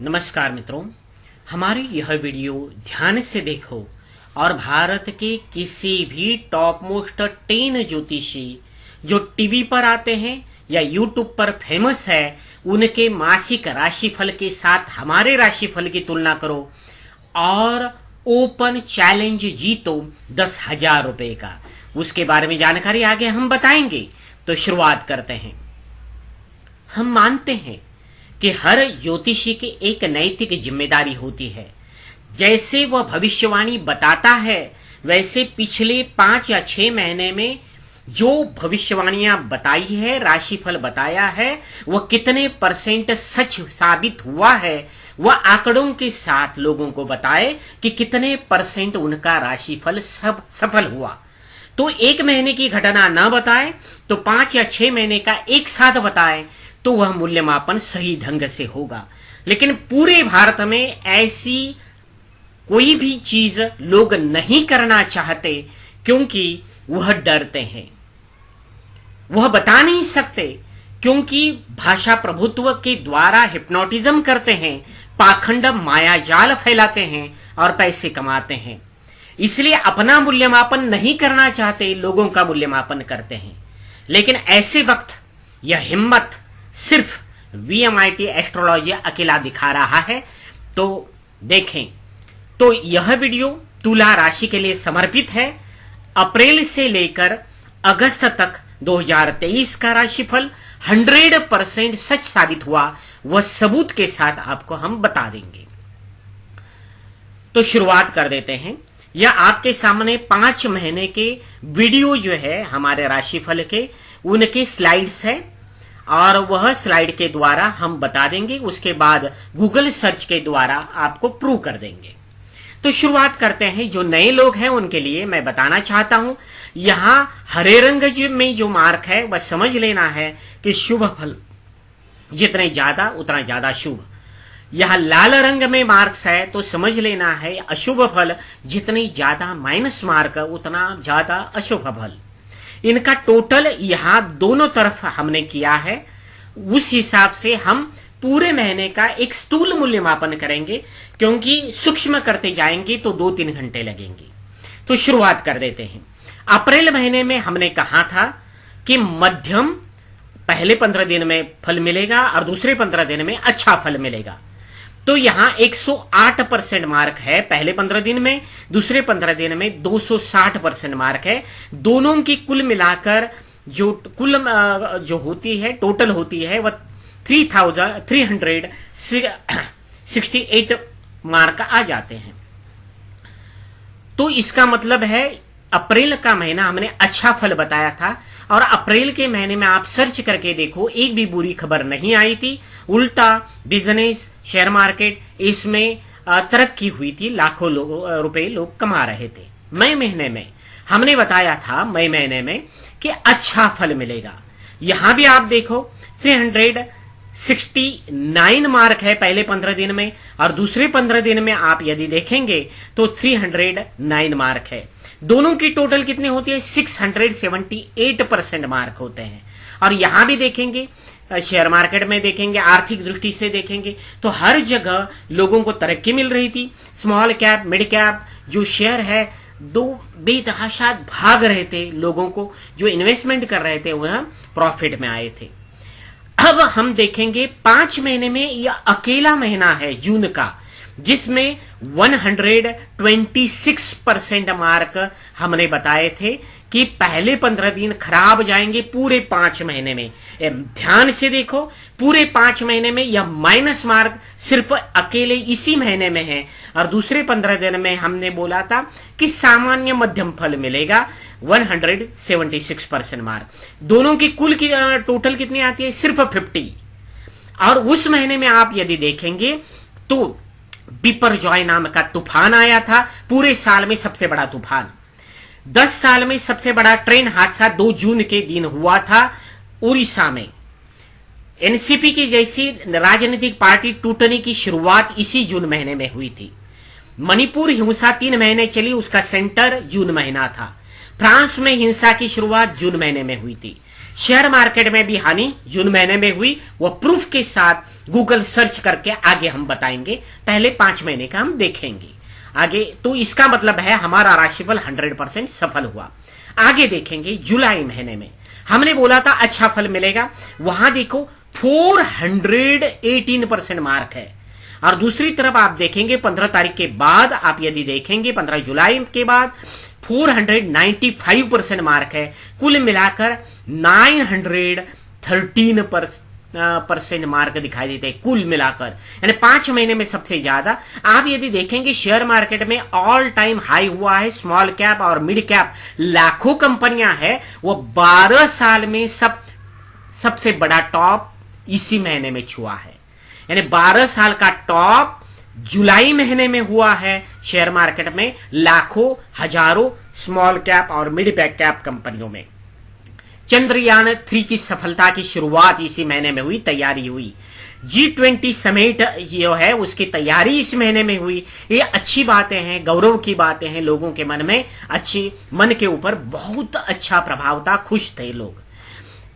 नमस्कार मित्रों, हमारी यह वीडियो ध्यान से देखो और भारत के किसी भी टॉप मोस्ट 10 ज्योतिषी जो टीवी पर आते हैं या यूट्यूब पर फेमस है उनके मासिक राशिफल के साथ हमारे राशिफल की तुलना करो और ओपन चैलेंज जीतो 10,000 रुपए का। उसके बारे में जानकारी आगे हम बताएंगे। तो शुरुआत करते हैं। हम मानते हैं कि हर ज्योतिषी की एक नैतिक जिम्मेदारी होती है। जैसे वह भविष्यवाणी बताता है वैसे पिछले 5 या 6 महीने में जो भविष्यवाणियां बताई है, राशिफल बताया है, वह कितने % सच साबित हुआ है, वह आंकड़ों के साथ लोगों को बताए कि कितने % उनका राशिफल सब सफल हुआ। तो 1 महीने की घटना न बताए तो 5 या 6 महीने का एक साथ बताए तो वह मूल्यमापन सही ढंग से होगा। लेकिन पूरे भारत में ऐसी कोई भी चीज लोग नहीं करना चाहते क्योंकि वह डरते हैं, वह बता नहीं सकते क्योंकि भाषा प्रभुत्व के द्वारा हिप्नोटिज्म करते हैं, पाखंड माया जाल फैलाते हैं और पैसे कमाते हैं। इसलिए अपना मूल्यमापन नहीं करना चाहते, लोगों का मूल्यमापन करते हैं। लेकिन ऐसे वक्त यह हिम्मत सिर्फ VMIT एस्ट्रोलॉजी अकेला दिखा रहा है। तो देखें, तो यह वीडियो तुला राशि के लिए समर्पित है। अप्रैल से लेकर अगस्त तक 2023 का राशिफल 100% सच साबित हुआ, वह सबूत के साथ आपको हम बता देंगे। तो शुरुआत कर देते हैं। यह आपके सामने 5 महीने के वीडियो जो है हमारे राशिफल के, उनके स्लाइड्स है और वह स्लाइड के द्वारा हम बता देंगे। उसके बाद गूगल सर्च के द्वारा आपको प्रूव कर देंगे। तो शुरुआत करते हैं। जो नए लोग हैं उनके लिए मैं बताना चाहता हूं, यहां हरे रंग में जो मार्क है वह समझ लेना है कि शुभ फल जितने ज्यादा उतना ज्यादा शुभ। यहां लाल रंग में मार्क्स है तो समझ लेना है अशुभ फल जितने ज्यादा माइनस मार्क उतना ज्यादा अशुभ फल। इनका टोटल यहां दोनों तरफ हमने किया है। उस हिसाब से हम पूरे महीने का एक स्थूल मूल्यमापन करेंगे क्योंकि सूक्ष्म करते जाएंगे तो 2-3 घंटे लगेंगे। तो शुरुआत कर देते हैं। अप्रैल महीने में हमने कहा था कि मध्यम पहले 15 दिन में फल मिलेगा और दूसरे 15 दिन में अच्छा फल मिलेगा। तो यहां 108% मार्क है पहले 15 दिन में, दूसरे 15 दिन में 260% मार्क है। दोनों की कुल मिलाकर जो कुल जो होती है, टोटल होती है, वह 368 मार्क आ जाते हैं। तो इसका मतलब है अप्रैल का महीना हमने अच्छा फल बताया था और अप्रैल के महीने में आप सर्च करके देखो, एक भी बुरी खबर नहीं आई थी। उल्टा बिजनेस, शेयर मार्केट इसमें तरक्की हुई थी, लाखों रुपए लोग कमा रहे थे। मई महीने में हमने बताया था मई महीने में कि अच्छा फल मिलेगा। यहां भी आप देखो 369 मार्क है पहले 15 दिन में और दूसरे 15 दिन में आप यदि देखेंगे तो 309 मार्क है। दोनों की टोटल कितनी होती है? 678% मार्क होते हैं। और यहां भी देखेंगे, शेयर मार्केट में देखेंगे, आर्थिक दृष्टि से देखेंगे तो हर जगह लोगों को तरक्की मिल रही थी। स्मॉल कैप, मिड कैप जो शेयर है दो बेतहाशा भाग रहे थे, लोगों को जो इन्वेस्टमेंट कर रहे थे वह प्रॉफिट में आए थे। अब हम देखेंगे 5 महीने में यह अकेला महीना है जून का जिसमें 126% मार्क हमने बताए थे कि पहले 15 दिन खराब जाएंगे पूरे 5 महीने में। ध्यान से देखो, पूरे 5 महीने में यह माइनस मार्क सिर्फ अकेले इसी महीने में है और दूसरे 15 दिन में हमने बोला था कि सामान्य मध्यम फल मिलेगा 176% मार्क। दोनों की कुल की टोटल कितनी आती है? सिर्फ 50। और उस महीने में आप यदि देखेंगे तो बिपरजॉय नाम का तूफान आया था, पूरे साल में सबसे बड़ा तूफान। 10 साल में सबसे बड़ा ट्रेन हादसा 2 जून के दिन हुआ था उड़ीसा में। एनसीपी की जैसी राजनीतिक पार्टी टूटने की शुरुआत इसी जून महीने में हुई थी। मणिपुर हिंसा 3 महीने चली, उसका सेंटर जून महीना था। फ्रांस में हिंसा की शुरुआत जून महीने में हुई थी। शेयर मार्केट में भी हानि जून महीने में हुई, वो प्रूफ के साथ गूगल सर्च करके आगे हम बताएंगे। पहले 5 महीने का हम देखेंगे आगे। तो इसका मतलब है हमारा राशिफल 100% सफल हुआ। आगे देखेंगे जुलाई महीने में हमने बोला था अच्छा फल मिलेगा, वहां देखो 418% मार्क है। और दूसरी तरफ आप देखेंगे 15 तारीख के बाद, आप यदि देखेंगे 15 जुलाई के बाद 495% मार्क है। कुल मिलाकर 913% मार्क दिखाई देते हैं कुल मिलाकर, यानी 5 महीने में सबसे ज्यादा। आप यदि देखेंगे शेयर मार्केट में ऑल टाइम हाई हुआ है, स्मॉल कैप और मिड कैप लाखों कंपनियां हैं, वो 12 साल में सबसे बड़ा टॉप इसी महीने में छुआ है। यानी 12 साल का टॉप जुलाई महीने में हुआ है शेयर मार्केट में, लाखों हजारों स्मॉल कैप और मिड कैप कंपनियों में। चंद्रयान 3 की सफलता की शुरुआत इसी महीने में हुई, तैयारी हुई। G20 समिट जो है उसकी तैयारी इस महीने में हुई। ये अच्छी बातें हैं, गौरव की बातें हैं, लोगों के मन में अच्छी, मन के ऊपर बहुत अच्छा प्रभाव था, खुश थे लोग।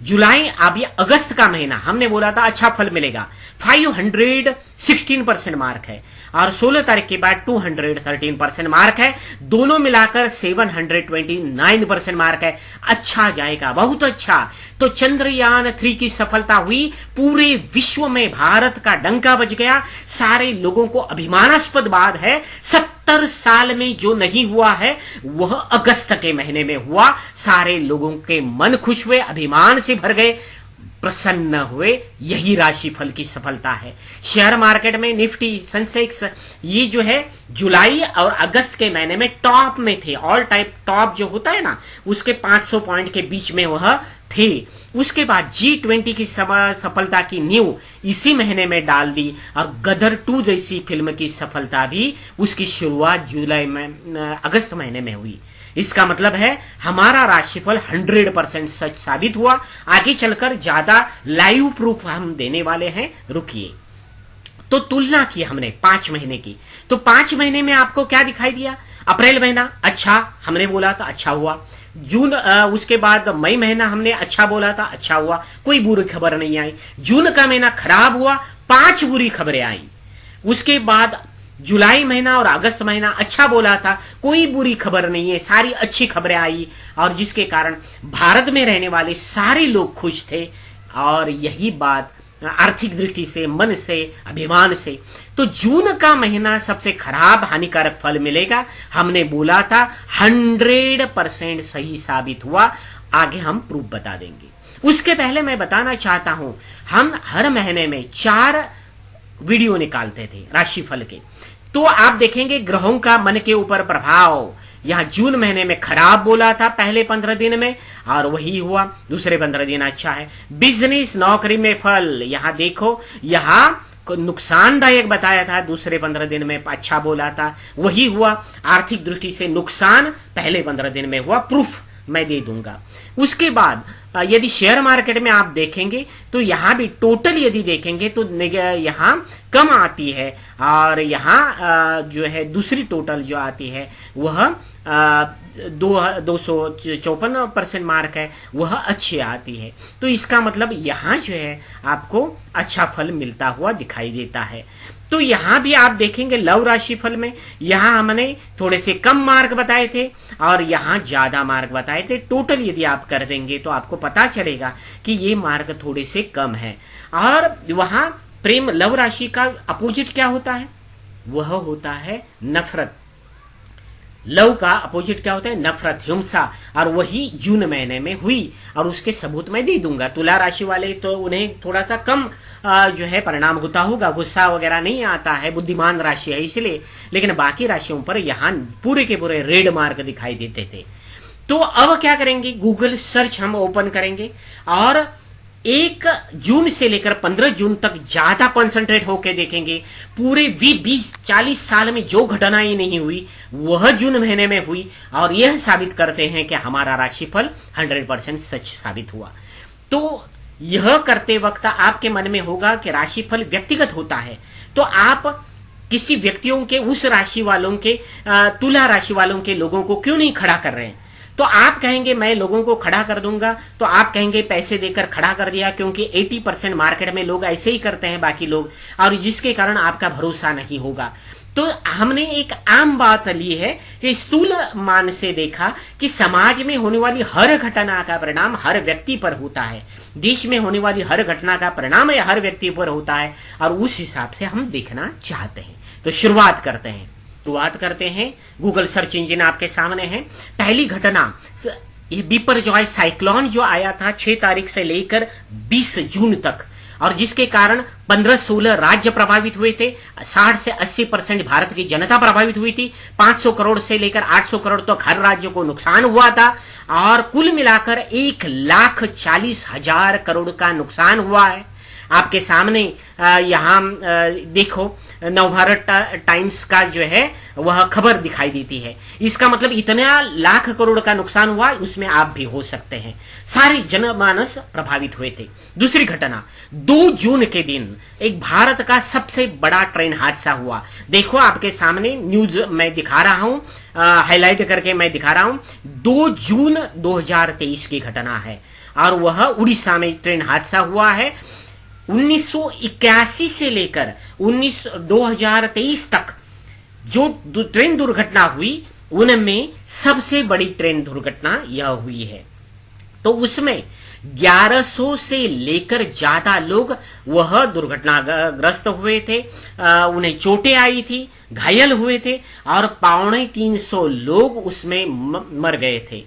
जुलाई, अब ये अगस्त का महीना हमने बोला था अच्छा फल मिलेगा, 516% मार्क है। और 16 तारीख के बाद 213% मार्क है, दोनों मिलाकर 729% मार्क है। अच्छा जाएगा, बहुत अच्छा। तो चंद्रयान 3 की सफलता हुई, पूरे विश्व में भारत का डंका बज गया, सारे लोगों को अभिमानास्पद बात है। 70 साल में जो नहीं हुआ है वह अगस्त के महीने में हुआ। सारे लोगों के मन खुश हुए, अभिमान से भर गए, प्रसन्न हुए। यही राशिफल की सफलता है। शेयर मार्केट में निफ्टी, सेंसेक्स, ये जो है जुलाई और अगस्त के महीने में टॉप में थे। ऑल टाइम टॉप जो होता है ना, उसके 500 पॉइंट के बीच में वह थे। उसके बाद G20 की सफलता की नींव इसी महीने में डाल दी, और गदर 2 जैसी फिल्म की सफलता भी उसकी शुरुआत जुलाई में, अगस्त महीने में हुई। इसका मतलब है हमारा राशिफल 100% सच साबित हुआ। आगे चलकर ज्यादा लाइव प्रूफ हम देने वाले हैं, रुकिए। तो तुलना की हमने 5 महीने की, तो 5 महीने में आपको क्या दिखाई दिया? अप्रैल महीना अच्छा, हमने बोला था अच्छा हुआ। जून, उसके बाद मई महीना हमने अच्छा बोला था, अच्छा हुआ, कोई बुरी खबर नहीं आई। जून का महीना खराब हुआ, 5 बुरी खबरें आई। उसके बाद जुलाई महीना और अगस्त महीना अच्छा बोला था, कोई बुरी खबर नहीं है, सारी अच्छी खबरें आई, और जिसके कारण भारत में रहने वाले सारे लोग खुश थे। और यही बात आर्थिक दृष्टि से, मन से, अभिमान से। तो जून का महीना सबसे खराब, हानिकारक फल मिलेगा, हमने बोला था, 100% सही साबित हुआ। आगे हम प्रूफ बता देंगे। उसके पहले मैं बताना चाहता हूं, हम हर महीने में 4 वीडियो निकालते थे राशिफल के। तो आप देखेंगे ग्रहों का मन के ऊपर प्रभाव। यहां जून महीने में खराब बोला था पहले 15 दिन में, और वही हुआ। दूसरे 15 दिन अच्छा है। बिजनेस, नौकरी में फल, यहां देखो, यहां नुकसानदायक बताया था, दूसरे 15 दिन में अच्छा बोला था, वही हुआ। आर्थिक दृष्टि से नुकसान पहले 15 दिन में हुआ, प्रूफ मैं दे दूंगा। उसके बाद यदि शेयर मार्केट में आप देखेंगे तो यहां भी टोटल यदि देखेंगे तो यहां कम आती है, और यहां जो है दूसरी टोटल जो आती है वह 254% मार्क है, वह अच्छी आती है। तो इसका मतलब यहां जो है आपको अच्छा फल मिलता हुआ दिखाई देता है। तो यहां भी आप देखेंगे लव राशिफल में, यहां हमने थोड़े से कम मार्क बताए थे और यहां ज्यादा मार्क बताए थे। टोटल यदि आप कर देंगे तो आपको पता चलेगा कि ये मार्क थोड़े से कम है। और वहां प्रेम, लव राशि का अपोजिट क्या होता है? वह होता है नफरत। लव का अपोजिट क्या होता है? नफरत, हिंसा। और वही जून महीने में हुई, और उसके सबूत मैं दे दूंगा। तुला राशि वाले तो उन्हें थोड़ा सा कम जो है परिणाम होता होगा, गुस्सा वगैरह नहीं आता है, बुद्धिमान राशि है इसलिए। लेकिन बाकी राशियों पर यहां पूरे के पूरे रेड मार्क दिखाई देते थे। तो अब क्या करेंगे? गूगल सर्च हम ओपन करेंगे, और 1 जून से लेकर 15 जून तक ज्यादा कॉन्सेंट्रेट होकर देखेंगे। पूरे 20-40 साल में जो घटनाएं नहीं हुई वह जून महीने में हुई, और यह साबित करते हैं कि हमारा राशिफल 100% सच साबित हुआ। तो यह करते वक्त आपके मन में होगा कि राशिफल व्यक्तिगत होता है, तो आप किसी व्यक्तियों के, उस राशि वालों के, तुला राशि वालों के लोगों को क्यों नहीं खड़ा कर रहे हैं? तो आप कहेंगे मैं लोगों को खड़ा कर दूंगा, तो आप कहेंगे पैसे देकर खड़ा कर दिया, क्योंकि 80% मार्केट में लोग ऐसे ही करते हैं बाकी लोग, और जिसके कारण आपका भरोसा नहीं होगा। तो हमने एक आम बात ली है कि स्थूल मान से देखा कि समाज में होने वाली हर घटना का परिणाम हर व्यक्ति पर होता है, देश में होने वाली हर घटना का परिणाम हर व्यक्ति पर होता है, और उस हिसाब से हम देखना चाहते हैं। तो शुरुआत करते हैं। गूगल सर्च इंजन आपके सामने है। पहली घटना ये बिपरजॉय साइक्लोन जो आया था 6 तारीख से लेकर 20 जून तक, और जिसके कारण 15-16 राज्य प्रभावित हुए थे। 60 से 80% भारत की जनता प्रभावित हुई थी। 500 करोड़ से लेकर 800 करोड़ तक हर राज्य को नुकसान हुआ था, और कुल मिलाकर 1,40,000 करोड़ का नुकसान हुआ है। आपके सामने यहां देखो, नवभारत टाइम्स का जो है वह खबर दिखाई देती है। इसका मतलब इतना लाख करोड़ का नुकसान हुआ, उसमें आप भी हो सकते हैं। सारे जनमानस प्रभावित हुए थे। दूसरी घटना 2 जून के दिन एक भारत का सबसे बड़ा ट्रेन हादसा हुआ। देखो आपके सामने न्यूज मैं दिखा रहा हूं, हाईलाइट करके मैं दिखा रहा हूं। 2 जून 2023 की घटना है, और वह उड़ीसा में ट्रेन हादसा हुआ है। 1981 से लेकर 2023 तक जो ट्रेन दुर्घटना हुई, उनमें सबसे बड़ी ट्रेन दुर्घटना यह हुई है। तो उसमें 1100 से लेकर ज्यादा लोग वह दुर्घटनाग्रस्त हुए थे, उन्हें चोटें आई थी, घायल हुए थे, और 350 लोग उसमें मर गए थे,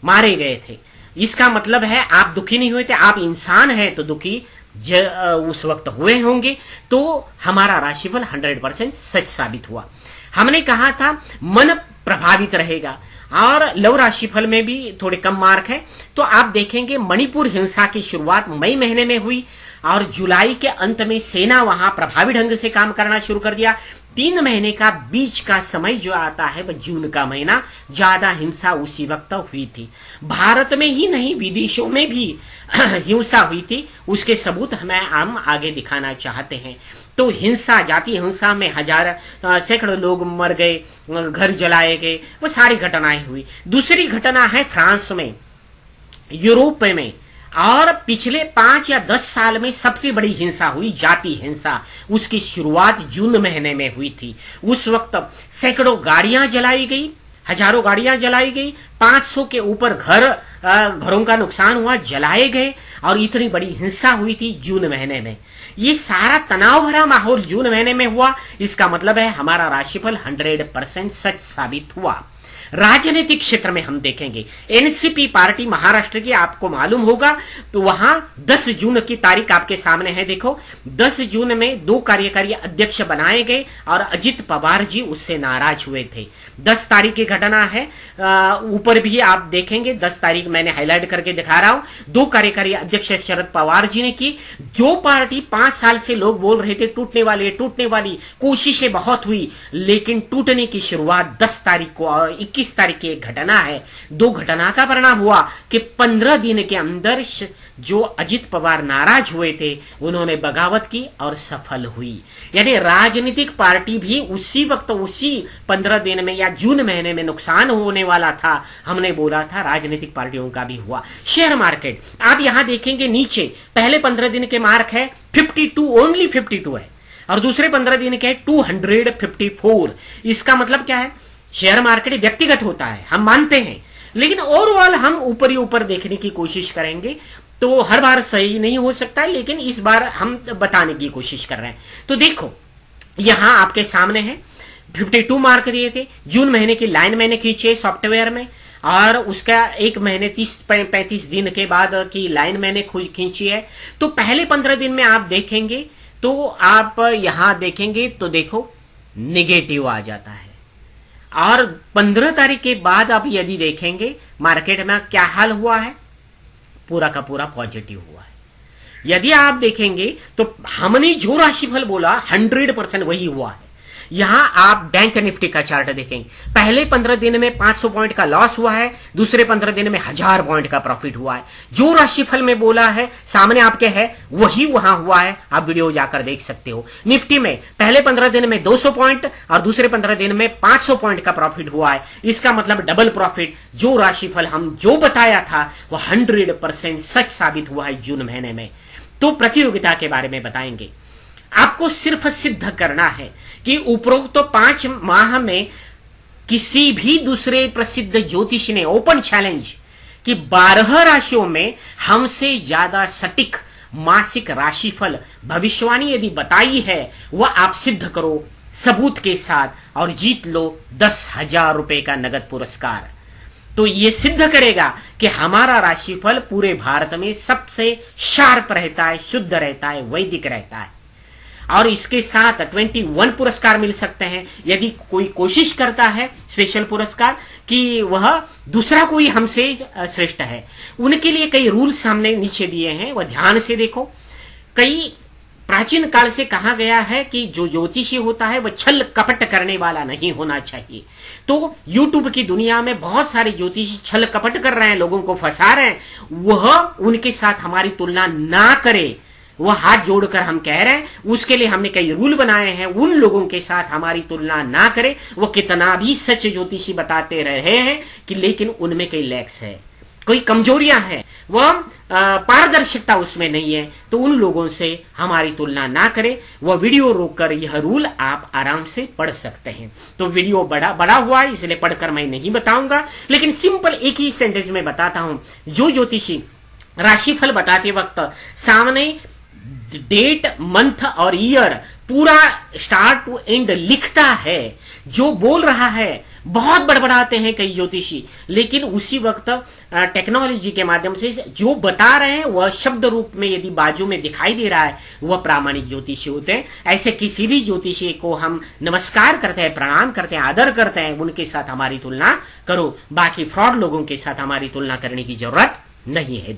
मारे गए थे। इसका मतलब है आप दुखी नहीं हुए थे, आप इंसान हैं तो दुखी उस वक्त हुए होंगे। तो हमारा राशिफल 100% सच साबित हुआ। हमने कहा था मन प्रभावित रहेगा, और लव राशिफल में भी थोड़े कम मार्क है। तो आप देखेंगे मणिपुर हिंसा की शुरुआत मई महीने में हुई, और जुलाई के अंत में सेना वहां प्रभावी ढंग से काम करना शुरू कर दिया। 3 महीने का बीच का समय जो आता है वह जून का महीना, ज्यादा हिंसा उसी वक्त हुई थी। भारत में ही नहीं, विदेशों में भी हिंसा हुई थी। उसके सबूत हम आगे दिखाना चाहते हैं। तो हिंसा, जाति हिंसा में सैकड़ों लोग मर गए, घर जलाए गए, वो सारी घटनाएं हुई। दूसरी घटना है फ्रांस में, यूरोप में, और पिछले 5 या 10 साल में सबसे बड़ी हिंसा हुई, जाति हिंसा। उसकी शुरुआत जून महीने में हुई थी। उस वक्त सैकड़ों गाड़ियां जलाई गई, हजारों गाड़ियां जलाई गई, 500 के ऊपर घरों का नुकसान हुआ, जलाए गए, और इतनी बड़ी हिंसा हुई थी जून महीने में। ये सारा तनाव भरा माहौल जून महीने में हुआ। इसका मतलब है हमारा राशिफल 100% सच साबित हुआ। राजनीतिक क्षेत्र में हम देखेंगे, एनसीपी पार्टी महाराष्ट्र की, आपको मालूम होगा, तो वहां 10 जून की तारीख आपके सामने है। देखो 10 जून में 2 कार्यकारी अध्यक्ष बनाए गए, और अजित पवार जी उससे नाराज हुए थे। 10 तारीख की घटना है, ऊपर भी आप देखेंगे, 10 तारीख मैंने हाईलाइट करके दिखा रहा हूं। 2 कार्यकारी अध्यक्ष शरद पवार जी ने की। जो पार्टी 5 साल से लोग बोल रहे थे टूटने वाली, कोशिशें बहुत हुई, लेकिन टूटने की शुरुआत 10 तारीख को और 21 तारीख की एक घटना है। 2 घटना का परिणाम हुआ कि 15 दिन के अंदर जो अजित पवार नाराज हुए थे, उन्होंने बगावत की और सफल हुई। यानी राजनीतिक पार्टी भी उसी वक्त, उसी 15 दिन में या जून महीने में नुकसान होने वाला था। हमने बोला था राजनीतिक पार्टियों का भी हुआ। शेयर मार्केट आप यहां देखेंगे, नीचे पहले 15 दिन के मार्क है 52, ओनली 52 है, और दूसरे 15 दिन के 254। इसका मतलब क्या है? शेयर मार्केट व्यक्तिगत होता है, हम मानते हैं, लेकिन ओवरऑल हम ऊपर ही ऊपर देखने की कोशिश करेंगे। तो हर बार सही नहीं हो सकता है, लेकिन इस बार हम बताने की कोशिश कर रहे हैं। तो देखो यहां आपके सामने है 52 मार्क दिए थे। जून महीने की लाइन मैंने खींची है सॉफ्टवेयर में, और उसका 1 महीने 30-35 दिन के बाद की लाइन मैंने खींची है। तो पहले 15 दिन में आप देखेंगे, तो आप यहां देखेंगे तो देखो निगेटिव आ जाता है, और 15 तारीख के बाद आप यदि देखेंगे मार्केट में क्या हाल हुआ है, पूरा का पूरा पॉजिटिव हुआ है। यदि आप देखेंगे तो हमने जो राशिफल बोला 100% वही हुआ है। यहां आप बैंक निफ्टी का चार्ट देखेंगे, पहले 15 दिन में 500 पॉइंट का लॉस हुआ है, दूसरे 15 दिन में 1000 पॉइंट का प्रॉफिट हुआ है। जो राशिफल में बोला है सामने आपके है वही वहां हुआ है, आप वीडियो जाकर देख सकते हो। निफ्टी में पहले 15 दिन में 200 पॉइंट और दूसरे 15 दिन में 500 पॉइंट का प्रॉफिट हुआ है। इसका मतलब डबल प्रॉफिट। जो राशिफल हम जो बताया था वह 100% सच साबित हुआ है जून महीने में। तो प्रतियोगिता के बारे में बताएंगे। आपको सिर्फ सिद्ध करना है कि उपरोक्त तो 5 माह में किसी भी दूसरे प्रसिद्ध ज्योतिषी ने ओपन चैलेंज कि 12 राशियों में हमसे ज्यादा सटीक मासिक राशिफल भविष्यवाणी यदि बताई है वह आप सिद्ध करो सबूत के साथ और जीत लो 10,000 रुपए का नगद पुरस्कार। तो यह सिद्ध करेगा कि हमारा राशिफल पूरे भारत में सबसे शार्प रहता है, शुद्ध रहता है, वैदिक रहता है। और इसके साथ 21 पुरस्कार मिल सकते हैं यदि कोई कोशिश करता है स्पेशल पुरस्कार कि वह दूसरा कोई हमसे श्रेष्ठ है। उनके लिए कई रूल्स हमने नीचे दिए हैं, वह ध्यान से देखो। कई प्राचीन काल से कहा गया है कि जो ज्योतिषी होता है वह छल कपट करने वाला नहीं होना चाहिए। तो यूट्यूब की दुनिया में बहुत सारे ज्योतिषी छल कपट कर रहे हैं, लोगों को फंसा रहे हैं, वह उनके साथ हमारी तुलना ना करे। वह हाथ जोड़कर हम कह रहे हैं, उसके लिए हमने कई रूल बनाए हैं, उन लोगों के साथ हमारी तुलना ना करें। वो कितना भी सच ज्योतिषी बताते रहे हैं कि लेकिन उनमें कई लैक्स है, कोई कमजोरियां हैं, वह पारदर्शिता उसमें नहीं है। तो उन लोगों से हमारी तुलना ना करें। वह वीडियो रोककर यह रूल आप आराम से पढ़ सकते हैं। तो वीडियो बड़ा हुआ है इसलिए पढ़कर मैं नहीं बताऊंगा, लेकिन सिंपल एक ही सेंटेंस में बताता हूं। जो ज्योतिषी राशिफल बताते वक्त सामने डेट, मंथ और ईयर पूरा स्टार्ट टू एंड लिखता है, जो बोल रहा है, बहुत बड़बड़ाते हैं कई ज्योतिषी, लेकिन उसी वक्त टेक्नोलॉजी के माध्यम से जो बता रहे हैं वह शब्द रूप में यदि बाजू में दिखाई दे रहा है वह प्रामाणिक ज्योतिषी होते हैं। ऐसे किसी भी ज्योतिषी को हम नमस्कार करते हैं, प्रणाम करते हैं, आदर करते हैं, उनके साथ हमारी तुलना करो। बाकी फ्रॉड लोगों के साथ हमारी तुलना करने की जरूरत नहीं है।